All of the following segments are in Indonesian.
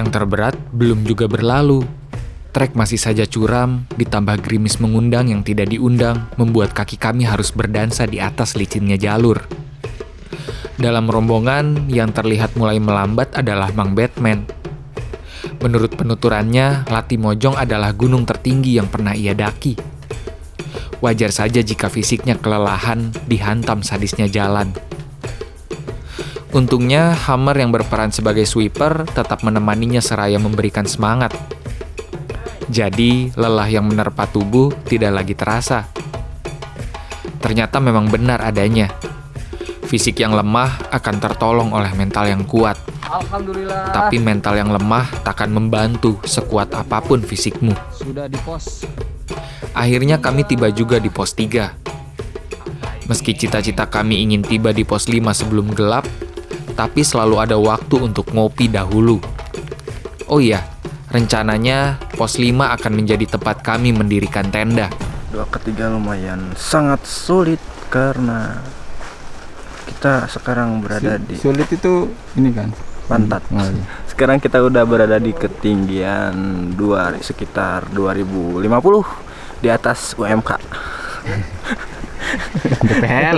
Yang terberat belum juga berlalu. Trek masih saja curam, ditambah gerimis mengundang yang tidak diundang, membuat kaki kami harus berdansa di atas licinnya jalur. Dalam rombongan, yang terlihat mulai melambat adalah Mang Batman. Menurut penuturannya, Latimojong adalah gunung tertinggi yang pernah ia daki. Wajar saja jika fisiknya kelelahan dihantam sadisnya jalan. Untungnya, Hammer yang berperan sebagai sweeper tetap menemaninya seraya memberikan semangat. Jadi, lelah yang menerpa tubuh tidak lagi terasa. Ternyata memang benar adanya. Fisik yang lemah akan tertolong oleh mental yang kuat. Alhamdulillah. Tapi mental yang lemah takkan membantu sekuat apapun fisikmu. Sudah di pos. Akhirnya kami tiba juga di pos 3. Meski cita-cita kami ingin tiba di pos 5 sebelum gelap, tapi selalu ada waktu untuk ngopi dahulu. Oh iya, rencananya pos 5 akan menjadi tempat kami mendirikan tenda. 2 ke 3 lumayan sangat sulit karena kita sekarang berada di Sulit itu ini kan pantat. Sekarang kita udah berada di ketinggian sekitar 2050 di atas UMK. DPL.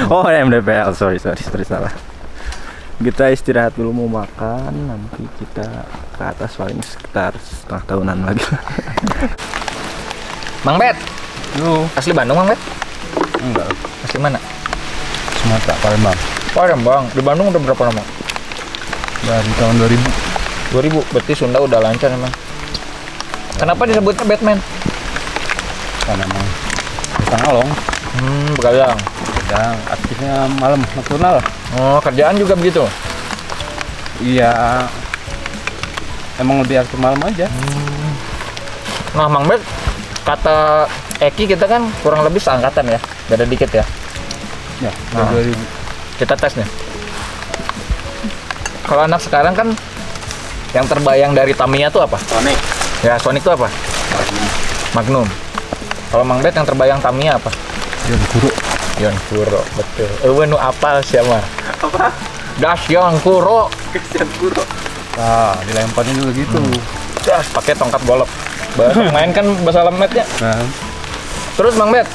Oh, MDPL, sorry salah. Kita istirahat dulu, mau makan, nanti kita ke atas paling sekitar setengah tahunan lagi. Mang Bet, Lu asli Bandung Mang Bet? enggak Asli mana? Sumatera Palembang. Palembang. Di Bandung udah berapa lama? Dari tahun 2000. 2000, berarti Sunda udah lancar emang. Kenapa disebutnya Batman? Kan emang Bintang Along Begadang. yang aktifnya malam nocturnal. Oh, kerjaan juga begitu? Iya. Emang lebih aktif malam aja. Nah, Mang Bet, kata Eki kita kan kurang lebih seangkatan ya, beda dikit ya. Ya, Nah. 2000. Kita tes nih. Kalau anak sekarang kan yang terbayang dari Tamiya tuh apa? Sonic. Ya, Sonic tuh apa? Magnum. Kalau Mang Bet yang terbayang Tamiya apa? Yang guru. Yon Kuro, betul. Nu apal siapa? Apa? Das Yon Kuro. Kesian Kuro. Nah, dilemparnya juga gitu. Das pakai tongkat golok. Bahasa main kan bahasa lemetnya. Nah, Terus Mang Bet,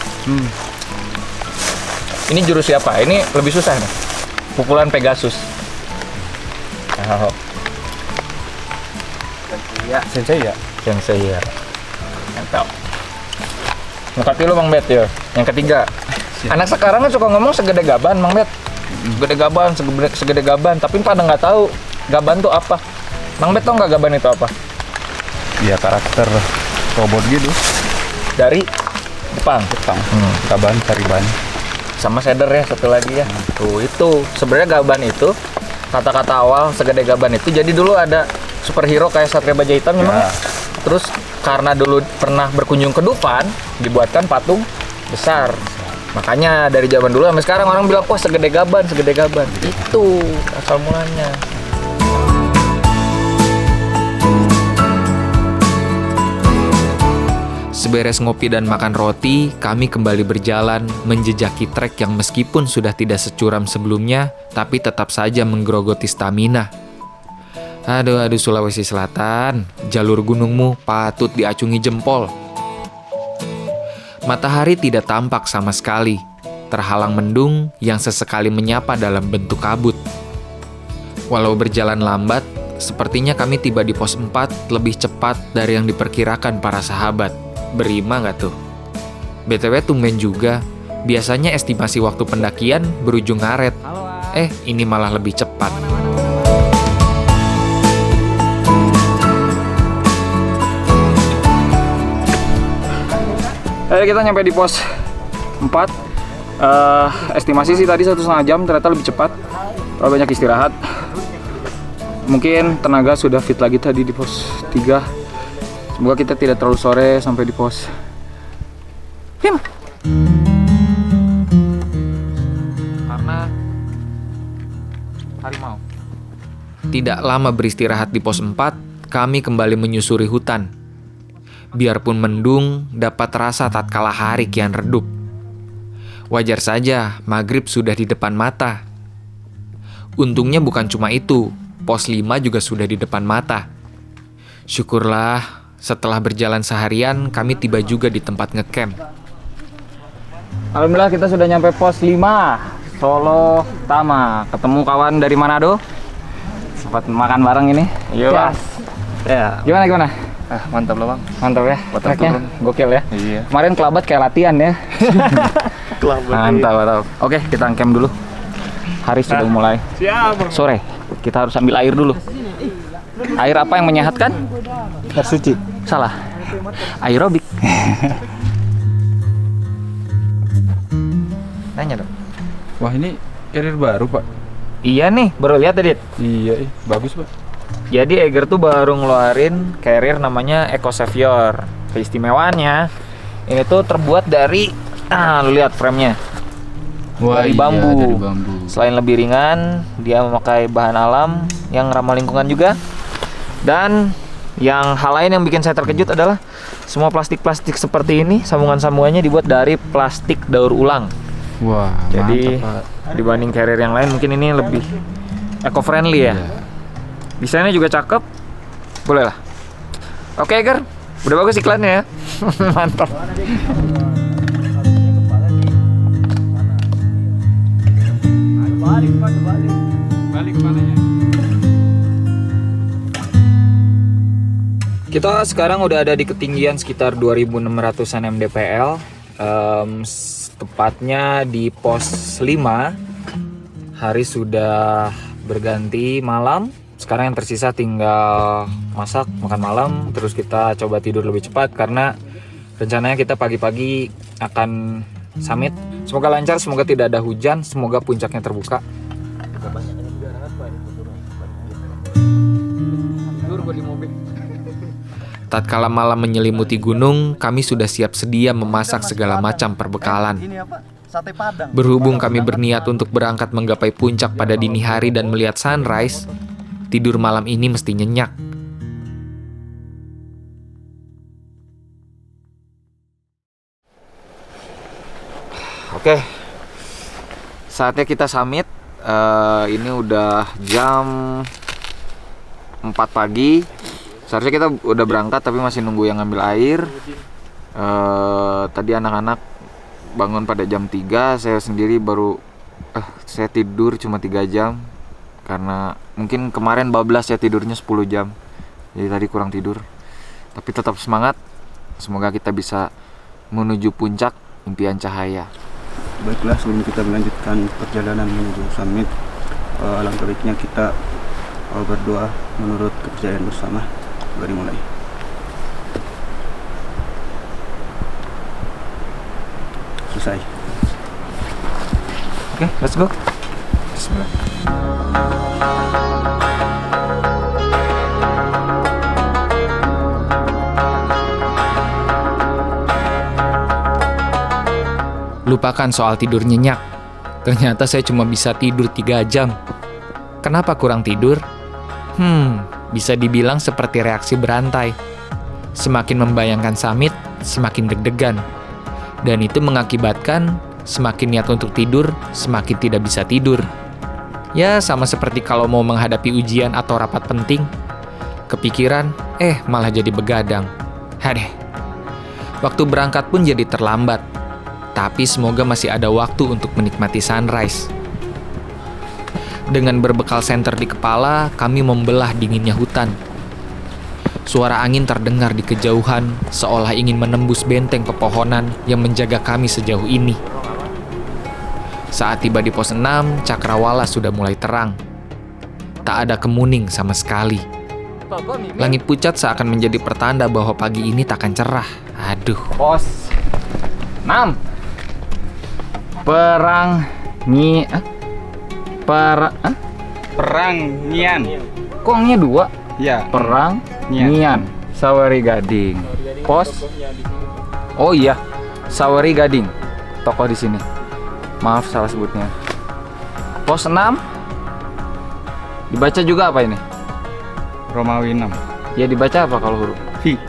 ini jurus siapa? Ini lebih susah nih. Pukulan Pegasus. Oh, Iya. sensei ya. Sensei ya. Mantap. Mengkati lu Mang Bet ya. Yang ketiga. Anak sekarang kan suka ngomong segede gaban Mang Bet. Segede gaban, segede gaban. Tapi pada nggak tahu gaban tuh apa. Mang Bet tau nggak gaban itu apa? Iya, karakter robot gitu. Dari Jepang. Jepang. Kaban, Taliban. Sama shader ya satu lagi ya. Tuh itu sebenarnya gaban itu kata-kata awal segede gaban itu jadi dulu ada superhero kayak Satria Baja Hitam memang. Ya. Terus karena dulu pernah berkunjung ke Dufan dibuatkan patung besar. Makanya dari zaman dulu sampai sekarang orang bilang wah segede gaban, segede gaban. Itu asal mulanya. Seberes ngopi dan makan roti, kami kembali berjalan menjejaki trek yang meskipun sudah tidak securam sebelumnya, tapi tetap saja menggerogoti stamina. Aduh Sulawesi Selatan, jalur gunungmu patut diacungi jempol. Matahari tidak tampak sama sekali, terhalang mendung yang sesekali menyapa dalam bentuk kabut. Walau berjalan lambat, sepertinya kami tiba di pos 4 lebih cepat dari yang diperkirakan para sahabat. Berima nggak tuh? BTW tumben juga, biasanya estimasi waktu pendakian berujung ngaret. Ini malah lebih cepat. Kita nyampe di pos 4. Estimasi sih tadi 1,5 jam, ternyata lebih cepat. Banyak istirahat. Mungkin tenaga sudah fit lagi tadi di pos 3. Semoga kita tidak terlalu sore sampai di pos 5. Karena harimau. Tidak lama beristirahat di pos 4, kami kembali menyusuri hutan. Biarpun mendung, dapat terasa tatkala hari kian redup. Wajar saja, maghrib sudah di depan mata. Untungnya bukan cuma itu, Pos 5 juga sudah di depan mata. Syukurlah, setelah berjalan seharian, kami tiba juga di tempat ngecamp. Alhamdulillah kita sudah nyampe pos 5 Solo Tama. Ketemu kawan dari Manado. Sempat makan bareng ini. Iya bang. Ya, Gimana? Mantap lah bang. Mantap ya. Batang Treknya turun. gokil ya. Iya. Kemarin kelabat kayak latihan ya. Mantap. Oke, kita camp dulu. Hari sudah mulai. Sore. Kita harus ambil air dulu. Air apa yang menyehatkan? air suci. Salah. Aerobik. Nanya dong. Wah ini carrier baru pak. Iya nih, baru lihat tadi. Iya, bagus pak. Jadi Eiger tuh baru ngeluarin carrier namanya EcoSavior. Keistimewaannya, ini tuh terbuat dari, lu lihat framenya. Dari bambu. Dari bambu. Selain lebih ringan, dia memakai bahan alam yang ramah lingkungan juga. Dan yang hal lain yang bikin saya terkejut adalah semua plastik-plastik seperti ini, sambungan-sambungannya dibuat dari plastik daur ulang. Wah, Jadi mantap pak. dibanding carrier yang lain mungkin ini lebih eco-friendly ya. Iya. Desainnya juga cakep. Boleh lah. Oke, Eiger. Udah bagus iklannya ya. Mantap. Kita sekarang udah ada di ketinggian sekitar 2600-an mdpl. Tepatnya di pos 5. Hari sudah berganti malam. Sekarang yang tersisa tinggal makan malam, terus kita coba tidur lebih cepat karena rencananya kita pagi-pagi akan summit. Semoga lancar, semoga tidak ada hujan, semoga puncaknya terbuka. Tidur gua di mobil. Tatkala malam menyelimuti gunung, kami sudah siap sedia memasak segala macam perbekalan. Ini apa? Sate Padang. Berhubung kami berniat untuk berangkat menggapai puncak pada dini hari dan melihat sunrise, tidur malam ini mesti nyenyak. Oke, saatnya kita summit. Ini udah jam 4 pagi. Seharusnya kita udah berangkat tapi masih nunggu yang ngambil air. Tadi anak-anak bangun pada jam 3. Saya sendiri baru saya tidur cuma 3 jam. Karena mungkin kemarin bablas ya tidurnya 10 jam. Jadi tadi kurang tidur. Tapi tetap semangat. Semoga kita bisa menuju puncak impian cahaya. Baiklah, sebelum kita melanjutkan perjalanan menuju summit, alangkah baiknya kita berdoa menurut kepercayaan bersama. Mari mulai. Selesai. Oke, let's go. Bismillah. Lupakan soal tidur nyenyak. Ternyata saya cuma bisa tidur 3 jam. Kenapa kurang tidur? Bisa dibilang seperti reaksi berantai. Semakin membayangkan summit, semakin deg-degan. Dan itu mengakibatkan semakin niat untuk tidur, semakin tidak bisa tidur. Ya, sama seperti kalau mau menghadapi ujian atau rapat penting. Kepikiran, malah jadi begadang. Hadeh. Waktu berangkat pun jadi terlambat. Tapi semoga masih ada waktu untuk menikmati sunrise. Dengan berbekal senter di kepala, kami membelah dinginnya hutan. Suara angin terdengar di kejauhan, seolah ingin menembus benteng pepohonan yang menjaga kami sejauh ini. Saat tiba di pos 6, cakrawala sudah mulai terang. Tak ada kemuning sama sekali. Langit pucat seakan menjadi pertanda bahwa pagi ini takkan cerah. Aduh. Pos 6. Perang Nian. Kok nya 2? Ya. Perang Nian. Sawari Gading. Pos. Oh iya, Sawari Gading. Tokoh di sini. Maaf salah sebutnya. Pos 6. Dibaca juga apa ini? Romawi 6. Ya dibaca apa kalau huruf? V.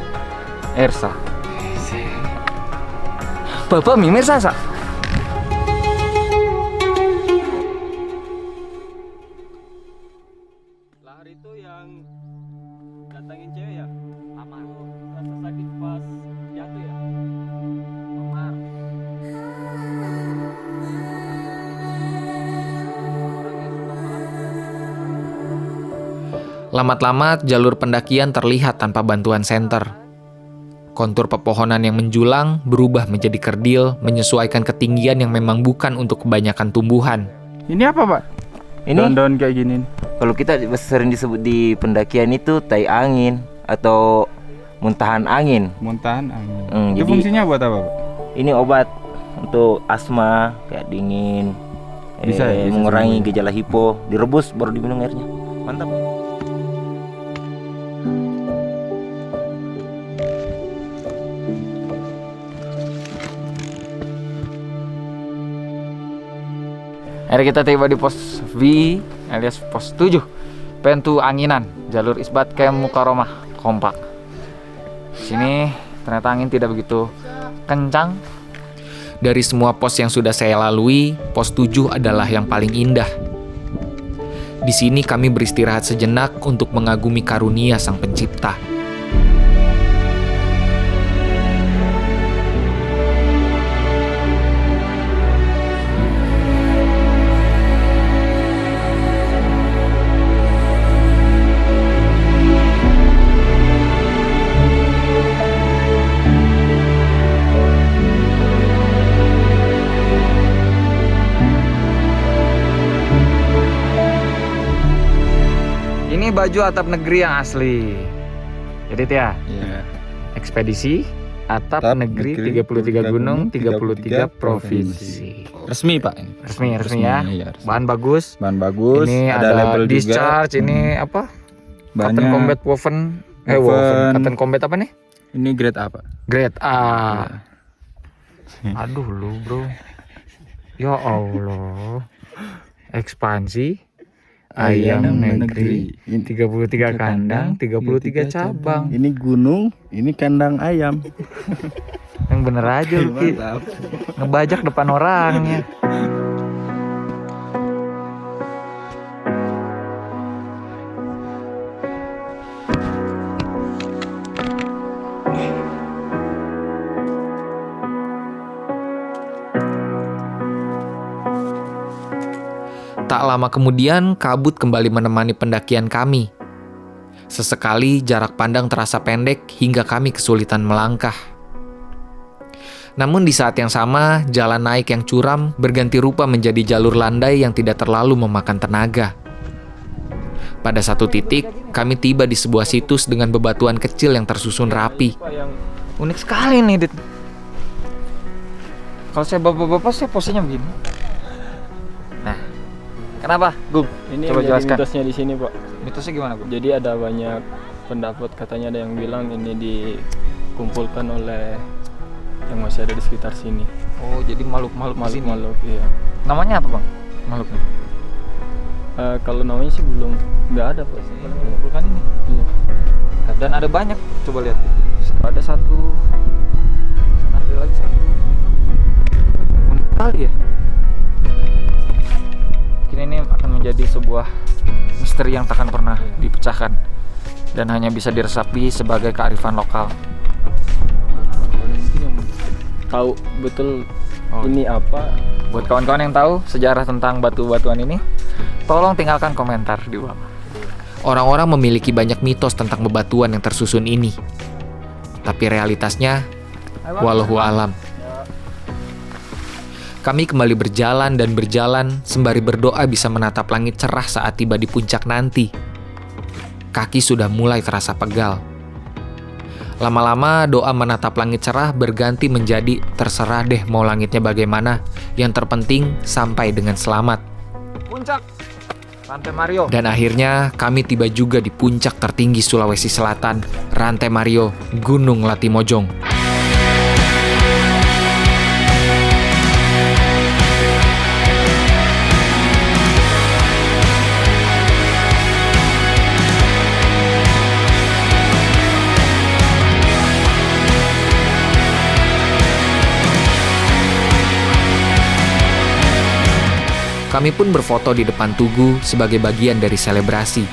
Ersa. Bapak Mimir Sasa. Lamat-lamat jalur pendakian terlihat tanpa bantuan senter. Kontur pepohonan yang menjulang berubah menjadi kerdil, menyesuaikan ketinggian yang memang bukan untuk kebanyakan tumbuhan. Ini apa, Pak? Ini Daun-daun kayak gini. kalau kita sering disebut di pendakian itu tai angin atau muntahan angin. Muntahan angin. Itu Jadi fungsinya buat apa, Pak? ini obat untuk asma kayak dingin, Bisa mengurangi sembuh. gejala hipo. Direbus baru diminum airnya. Mantap. Akhirnya kita tiba di pos V alias pos 7 Pentu Anginan, jalur Isbat Camp Mukaromah Kompak. Sini ternyata angin tidak begitu kencang. Dari semua pos yang sudah saya lalui, pos 7 adalah yang paling indah. Di sini kami beristirahat sejenak untuk mengagumi karunia Sang Pencipta. Ini baju atap negeri yang asli. Jadi ya, Iya. ekspedisi atap negeri 33 gunung, 33 provinsi. Resmi, Pak. Resmi ya. Iya, resmi. Bahan bagus. Bahan bagus, Ini ada ada label discharge, juga. ini apa? Banyak. Cotton Combat Woven. Woven. Cotton Combat apa nih? Ini grade apa? Grade A. Aduh lu, Bro. Ya Allah. Ekspansi ayam negeri. 33 kandang, 33 cabang. Ini gunung, ini kandang ayam. Yang bener aja lu, Ki. Ngebajak depan orangnya. Tak lama kemudian, kabut kembali menemani pendakian kami. Sesekali jarak pandang terasa pendek hingga kami kesulitan melangkah. Namun di saat yang sama, jalan naik yang curam berganti rupa menjadi jalur landai yang tidak terlalu memakan tenaga. Pada satu titik, kami tiba di sebuah situs dengan bebatuan kecil yang tersusun rapi. Unik sekali nih, Dit. Kalau saya bapak-bapak, saya posisinya begini. Nah, kenapa, Gung? Ini Coba yang jadi jelaskan. mitosnya di sini, Pak. Mitosnya gimana, Gung? Jadi ada banyak pendapat, katanya ada yang bilang ini dikumpulkan oleh yang masih ada di sekitar sini. Oh, jadi makhluk-makhluk di sini. Makhluk, iya. Namanya apa, Bang? Makhluknya? Kalau namanya sih belum, nggak ada, Pak. Mengumpulkan ini. Iya. Dan ada banyak, coba lihat. Ada satu, sana ada lagi satu. Unik sekali ya. Mungkin ini akan menjadi sebuah misteri yang takkan pernah dipecahkan dan hanya bisa diresapi sebagai kearifan lokal. Mungkin yang tahu betul ini apa. Buat kawan-kawan yang tahu sejarah tentang batu-batuan ini, tolong tinggalkan komentar di bawah. Orang-orang memiliki banyak mitos tentang bebatuan yang tersusun ini. Tapi realitasnya, wallahu alam. Kami kembali berjalan dan berjalan sembari berdoa bisa menatap langit cerah saat tiba di puncak nanti. Kaki sudah mulai terasa pegal. Lama-lama doa menatap langit cerah berganti menjadi terserah deh mau langitnya bagaimana. Yang terpenting sampai dengan selamat. Puncak Rantai Mario. Dan akhirnya kami tiba juga di puncak tertinggi Sulawesi Selatan, Rantai Mario, Gunung Latimojong. Kami pun berfoto di depan tugu sebagai bagian dari selebrasi.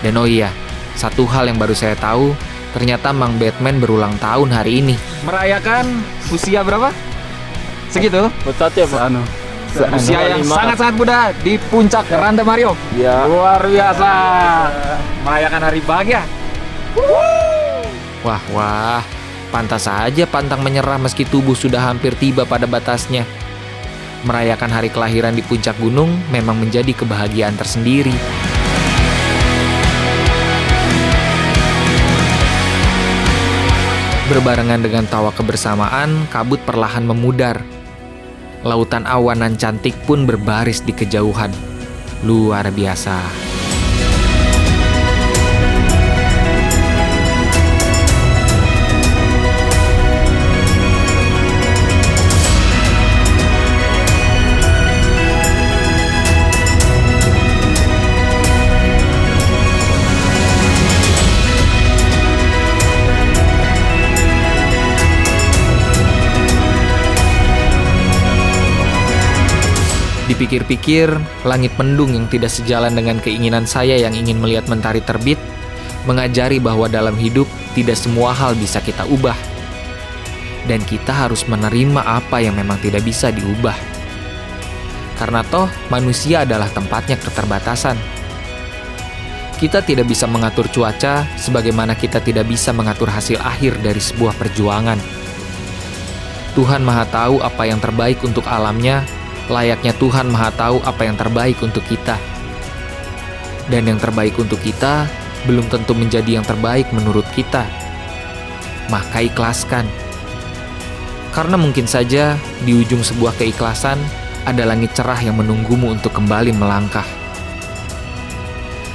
Dan oh iya, satu hal yang baru saya tahu, ternyata Mang Batman berulang tahun hari ini. Merayakan usia berapa? Segitu? Betat ya, Pak. Usia yang sangat-sangat muda di puncak Grande Mario. Ya. Luar biasa. Merayakan hari bahagia. Wah, pantas saja pantang menyerah meski tubuh sudah hampir tiba pada batasnya. Merayakan hari kelahiran di puncak gunung memang menjadi kebahagiaan tersendiri. Berbarengan dengan tawa kebersamaan, kabut perlahan memudar. Lautan awan nan cantik pun berbaris di kejauhan. Luar biasa. Dipikir-pikir, langit mendung yang tidak sejalan dengan keinginan saya yang ingin melihat mentari terbit, mengajari bahwa dalam hidup tidak semua hal bisa kita ubah. Dan kita harus menerima apa yang memang tidak bisa diubah. Karena toh, manusia adalah tempatnya keterbatasan. Kita tidak bisa mengatur cuaca, sebagaimana kita tidak bisa mengatur hasil akhir dari sebuah perjuangan. Tuhan Maha Tahu apa yang terbaik untuk alamnya, layaknya Tuhan Maha Tahu apa yang terbaik untuk kita. Dan yang terbaik untuk kita belum tentu menjadi yang terbaik menurut kita. Maka ikhlaskan. Karena mungkin saja di ujung sebuah keikhlasan ada langit cerah yang menunggumu untuk kembali melangkah.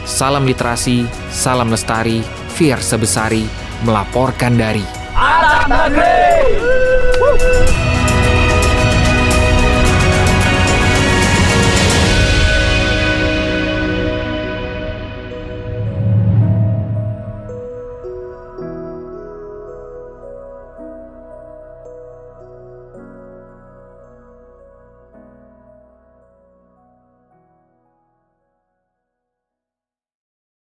Salam literasi, salam lestari, Fiersa Besari melaporkan dari Anak Negeri.